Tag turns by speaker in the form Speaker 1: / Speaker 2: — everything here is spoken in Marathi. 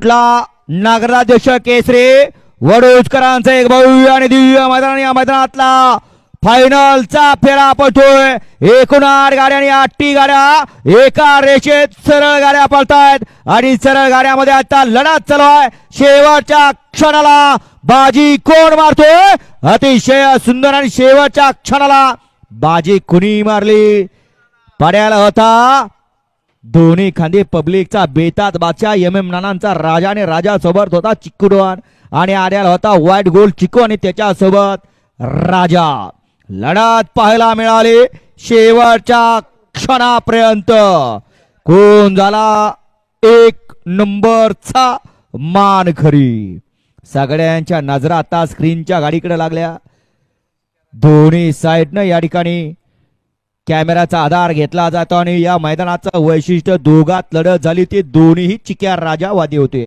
Speaker 1: नगराध्यक्ष केसरी वडोदकरांचा एक भव्य आणि दिव्य मैदान, या मैदानातला फायनलचा फेरा पडतोय। एकूण 8 गाड्या आणि 8 गाड्या एका रेषेत सरळ गाड्या पळतायत आणि सरळ गाड्यामध्ये आता लढत चालू आहे। शेवटच्या क्षणाला बाजी कोण मारतोय? अतिशय सुंदर आणि शेवटच्या क्षणाला बाजी कुणी मारली? पड्याला होता दोन्ही खांदे पब्लिकचा बेतात बादशाह MM नानांचा राजा आणि राजा सोबत होता चिक्कू डॉन आणि आड्याला होता व्हाईट गोल्ड चिक्कू आणि त्याच्या सोबत राजा। लढत पाहायला मिळाली शेवटच्या क्षणापर्यंत। कोण झाला 1 नंबरचा मानकरी? सगळ्यांच्या नजरा आता स्क्रीनच्या गाडीकडे लागल्या। दोन्ही साइडनं या ठिकाणी कॅमेराचा आधार घेतला जातो आणि या मैदानाचं वैशिष्ट्य दोघात लढत झाली ती दोन्हीही चिक्या राजावादी होते।